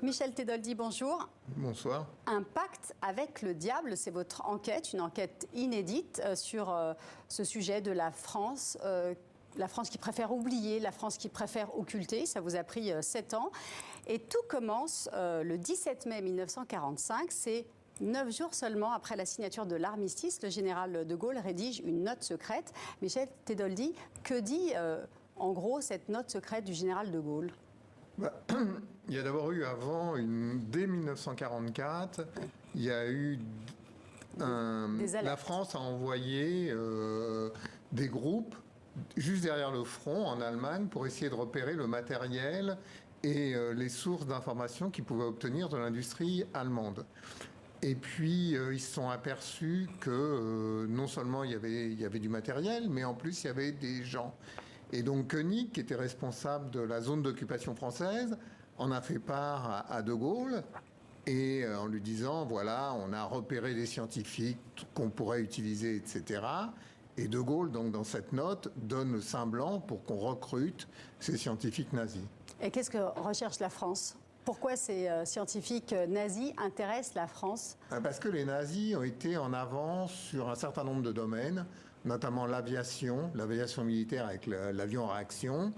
Michel Tedoldi, bonjour. Bonsoir. Un pacte avec le diable, c'est votre enquête, une enquête inédite sur ce sujet de la France qui préfère oublier, la France qui préfère occulter. Ça vous a pris 7 ans. Et tout commence le 17 mai 1945, c'est 9 jours seulement après la signature de l'armistice. Le général de Gaulle rédige une note secrète. Michel Tedoldi, que dit en gros cette note secrète du général de Gaulle ? Il y a d'abord eu avant, dès 1944, il y a eu la France a envoyé des groupes juste derrière le front en Allemagne pour essayer de repérer le matériel et les sources d'informations qu'ils pouvaient obtenir de l'industrie allemande. Et puis, ils se sont aperçus que non seulement il y avait du matériel, mais en plus, il y avait des gens. Et donc, Koenig, qui était responsable de la zone d'occupation française, en a fait part à De Gaulle, et en lui disant, voilà, on a repéré des scientifiques qu'on pourrait utiliser, etc. Et De Gaulle, donc, dans cette note, donne le seing blanc pour qu'on recrute ces scientifiques nazis. Et qu'est-ce que recherche la France ? Pourquoi ces scientifiques nazis intéressent la France ? Parce que les nazis ont été en avance sur un certain nombre de domaines, notamment l'aviation militaire avec l'avion à réaction,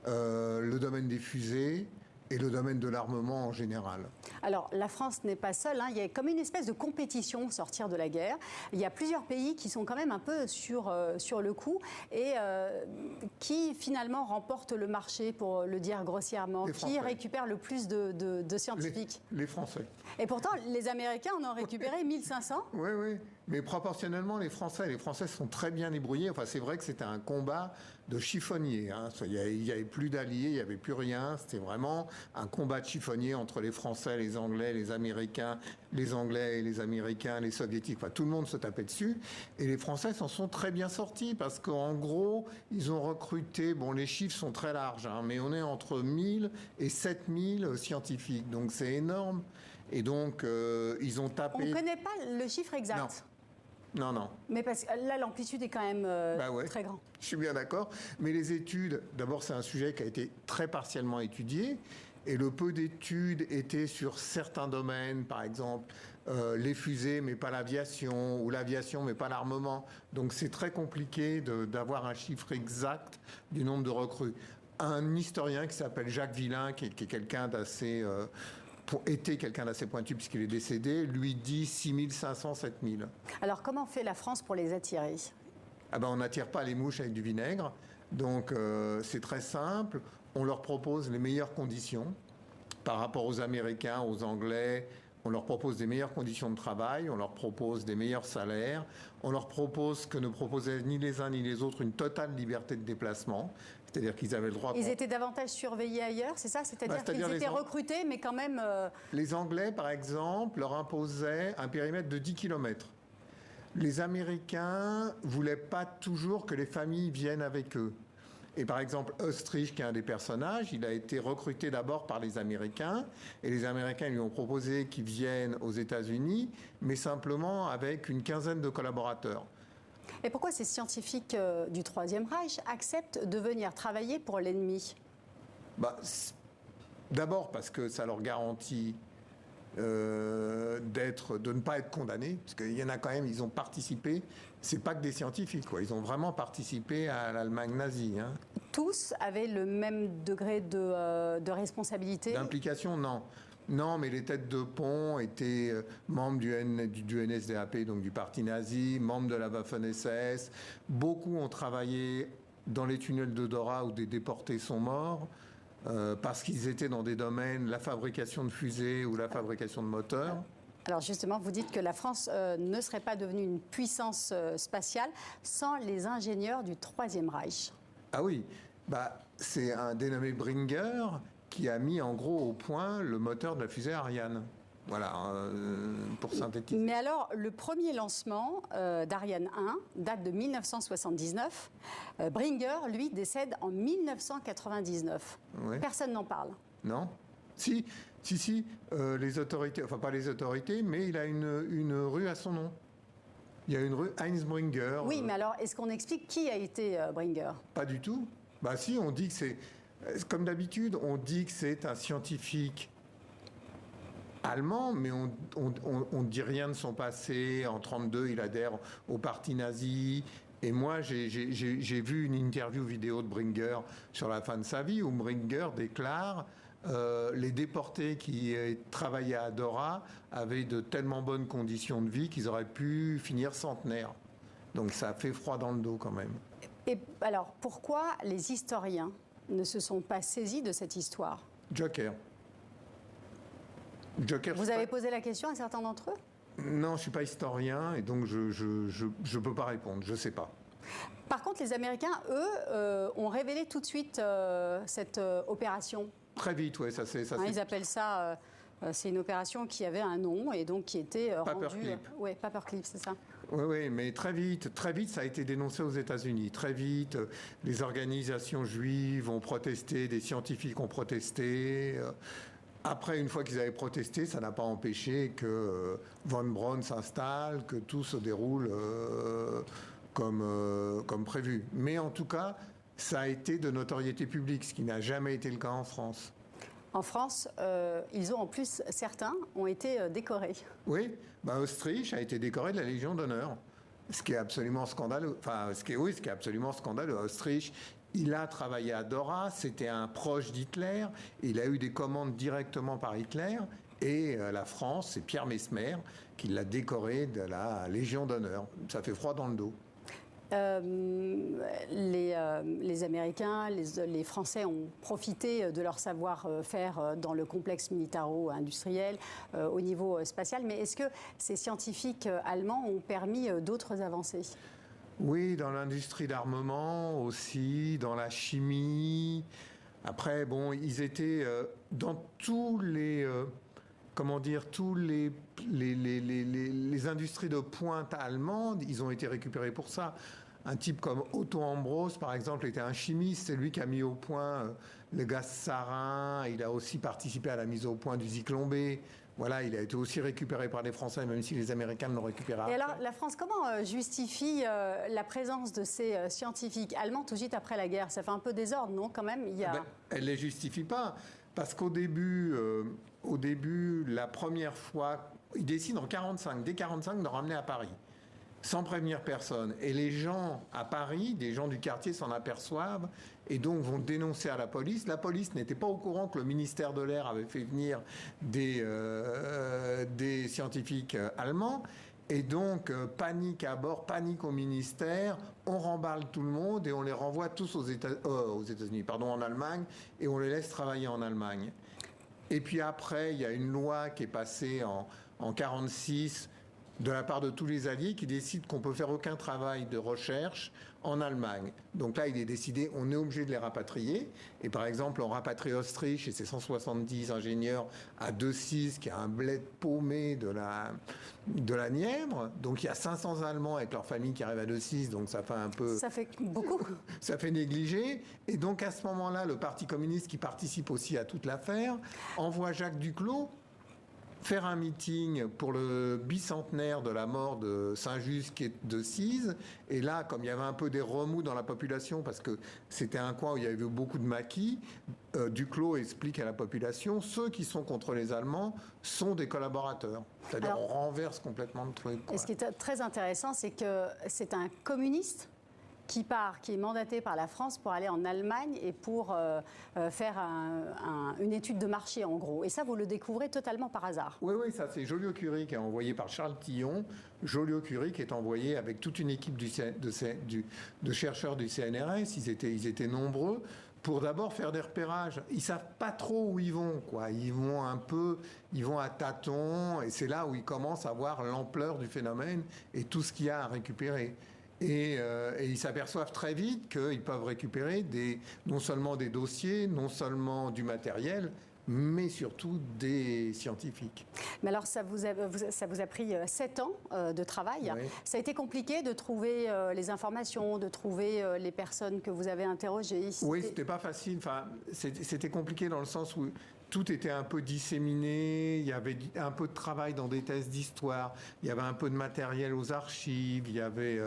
le domaine des fusées et le domaine de l'armement en général. Alors, la France n'est pas seule, hein. Il y a comme une espèce de compétition au sortir de la guerre. Il y a plusieurs pays qui sont quand même un peu sur le coup et qui finalement remportent le marché, pour le dire grossièrement, qui récupèrent le plus de scientifiques. Les Français. Et pourtant, les Américains en ont récupéré 1500. Oui, oui. Mais proportionnellement, les Français sont très bien débrouillés. Enfin, c'est vrai que c'était un combat de chiffonniers. Hein. Il n'y avait plus d'alliés, il n'y avait plus rien. C'était vraiment un combat de chiffonniers entre les Français, les Anglais, les Américains, les Anglais et les Américains, les Soviétiques. Enfin, tout le monde se tapait dessus. Et les Français s'en sont très bien sortis parce qu'en gros, ils ont recruté, bon, les chiffres sont très larges, hein, mais on est entre 1000 et 7000 scientifiques. Donc, c'est énorme. Et donc, ils ont tapé... On ne connaît pas le chiffre exact. Non. Non, non. Mais parce que là, l'amplitude est quand même très grande. Je suis bien d'accord. Mais les études, d'abord, c'est un sujet qui a été très partiellement étudié. Et le peu d'études étaient sur certains domaines, par exemple les fusées, mais pas l'aviation, ou l'aviation, mais pas l'armement. Donc c'est très compliqué d'avoir un chiffre exact du nombre de recrues. Un historien qui s'appelle Jacques Villain, qui est quelqu'un d'assez... était quelqu'un d'assez pointu puisqu'il est décédé, lui dit 6500, 7000. Alors comment fait la France pour les attirer ? On n'attire pas les mouches avec du vinaigre, donc c'est très simple. On leur propose les meilleures conditions par rapport aux Américains, aux Anglais. On leur propose des meilleures conditions de travail, on leur propose des meilleurs salaires, on leur propose ce que ne proposaient ni les uns ni les autres, une totale liberté de déplacement. C'est-à-dire qu'ils avaient le droit... Ils étaient davantage surveillés ailleurs, c'est ça ? C'est-à-dire qu'ils étaient recrutés, mais quand même... Les Anglais, par exemple, leur imposaient un périmètre de 10 km. Les Américains ne voulaient pas toujours que les familles viennent avec eux. Et par exemple, Oestrich, qui est un des personnages, il a été recruté d'abord par les Américains. Et les Américains lui ont proposé qu'il vienne aux États-Unis, mais simplement avec une quinzaine de collaborateurs. Et pourquoi ces scientifiques du Troisième Reich acceptent de venir travailler pour l'ennemi ? D'abord parce que ça leur garantit de ne pas être condamnés, parce qu'il y en a quand même, ils ont participé, c'est pas que des scientifiques, quoi. Ils ont vraiment participé à l'Allemagne nazie. Hein. Tous avaient le même degré de responsabilité ? D'implication, non. Non, mais les têtes de pont étaient membres du NSDAP, donc du parti nazi, membres de la Waffen-SS. Beaucoup ont travaillé dans les tunnels de Dora où des déportés sont morts. Parce qu'ils étaient dans des domaines, la fabrication de fusées ou la fabrication de moteurs. Alors justement, vous dites que la France ne serait pas devenue une puissance spatiale sans les ingénieurs du Troisième Reich. Ah oui, c'est un dénommé Bringer qui a mis en gros au point le moteur de la fusée Ariane. Voilà, pour synthétiser. Mais alors, le premier lancement d'Ariane 1 date de 1979. Bringer, lui, décède en 1999. Oui. Personne n'en parle. Non. Si, les autorités, enfin pas les autorités, mais il a une rue à son nom. Il y a une rue Heinz Bringer. Oui, mais alors, est-ce qu'on explique qui a été Bringer ? Pas du tout. Si, on dit que c'est... Comme d'habitude, on dit que c'est un scientifique allemand, mais on ne dit rien de son passé. En 1932, il adhère au parti nazi. Et moi, j'ai vu une interview vidéo de Bringer sur la fin de sa vie, où Bringer déclare les déportés qui travaillaient à Dora avaient de tellement bonnes conditions de vie qu'ils auraient pu finir centenaires. Donc ça fait froid dans le dos quand même. Et alors, pourquoi les historiens ne se sont pas saisis de cette histoire? Joker. Vous avez posé la question à certains d'entre eux? Non, je ne suis pas historien et donc je ne peux pas répondre, je ne sais pas. Par contre, les Américains, eux, ont révélé tout de suite cette opération. Très vite, oui. Ils appellent ça... c'est une opération qui avait un nom et donc qui était rendue... Paperclip. Oui, Paperclip, c'est ça. Oui, mais très vite, ça a été dénoncé aux États-Unis. Très vite, les organisations juives ont protesté, des scientifiques ont protesté. Après, une fois qu'ils avaient protesté, ça n'a pas empêché que Von Braun s'installe, que tout se déroule comme prévu. Mais en tout cas, ça a été de notoriété publique, ce qui n'a jamais été le cas en France. En France, ils ont en plus, certains ont été décorés. Oui, Autriche a été décoré de la Légion d'honneur, ce qui est absolument scandaleux. Enfin, ce qui est absolument scandaleux. Autriche, il a travaillé à Dora, c'était un proche d'Hitler, il a eu des commandes directement par Hitler, et la France, c'est Pierre Messmer qui l'a décoré de la Légion d'honneur. Ça fait froid dans le dos. Les Américains, les Français ont profité de leur savoir-faire dans le complexe militaro-industriel au niveau spatial. Mais est-ce que ces scientifiques allemands ont permis d'autres avancées? Oui, dans l'industrie d'armement aussi, dans la chimie. Après, bon, ils étaient dans tous les... tous les industries de pointe allemandes, ils ont été récupérés pour ça. Un type comme Otto Ambros, par exemple, était un chimiste. C'est lui qui a mis au point le gaz sarin. Il a aussi participé à la mise au point du Zyklon B. Voilà, il a été aussi récupéré par les Français, même si les Américains l'ont récupéré après. Et alors, la France, comment justifie la présence de ces scientifiques allemands tout de suite après la guerre? Ça fait un peu désordre, non, quand même? Elle ne les justifie pas. Parce qu'au début, la première fois, ils décident dès 1945, de ramener à Paris, sans prévenir personne. Et les gens à Paris, des gens du quartier, s'en aperçoivent et donc vont dénoncer à la police. La police n'était pas au courant que le ministère de l'Air avait fait venir des scientifiques allemands. Et donc, panique à bord, panique au ministère, on remballe tout le monde et on les renvoie tous en Allemagne, et on les laisse travailler en Allemagne. Et puis après, il y a une loi qui est passée en 1946 de la part de tous les alliés qui décident qu'on ne peut faire aucun travail de recherche en Allemagne. Donc là, il est décidé, on est obligé de les rapatrier. Et par exemple, on rapatrie Autriche et ses 170 ingénieurs à Decize, qui est un bled paumé de la Nièvre. Donc il y a 500 Allemands avec leur famille qui arrivent à Decize, donc ça fait un peu... Ça fait beaucoup. Ça fait négliger. Et donc à ce moment-là, le Parti communiste, qui participe aussi à toute l'affaire, envoie Jacques Duclos faire un meeting pour le bicentenaire de la mort de Saint-Just qui est de Decize. Et là, comme il y avait un peu des remous dans la population, parce que c'était un coin où il y avait beaucoup de maquis, Duclos explique à la population, ceux qui sont contre les Allemands sont des collaborateurs. C'est-à-dire on renverse complètement le truc. Et ce qui est très intéressant, c'est que c'est un communiste qui est mandaté par la France pour aller en Allemagne et pour faire une étude de marché, en gros. Et ça, vous le découvrez totalement par hasard. Oui, ça c'est Joliot-Curie qui est envoyé par Charles Tillon. Joliot-Curie qui est envoyé avec toute une équipe de chercheurs du CNRS. Ils étaient nombreux pour d'abord faire des repérages. Ils savent pas trop où ils vont, quoi. Ils vont à tâtons, et c'est là où ils commencent à voir l'ampleur du phénomène et tout ce qu'il y a à récupérer. Et ils s'aperçoivent très vite qu'ils peuvent récupérer non seulement des dossiers, non seulement du matériel, mais surtout des scientifiques. Mais alors, ça vous a pris 7 ans de travail. Oui. Ça a été compliqué de trouver les informations, de trouver les personnes que vous avez interrogées. Oui, c'était pas facile. Enfin, c'était compliqué dans le sens où tout était un peu disséminé, il y avait un peu de travail dans des thèses d'histoire, il y avait un peu de matériel aux archives, il y avait...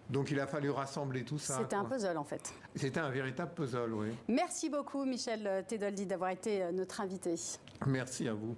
Donc il a fallu rassembler tout ça. C'était un puzzle en fait. C'était un véritable puzzle, oui. Merci beaucoup Michel Tedoldi d'avoir été notre invité. Merci à vous.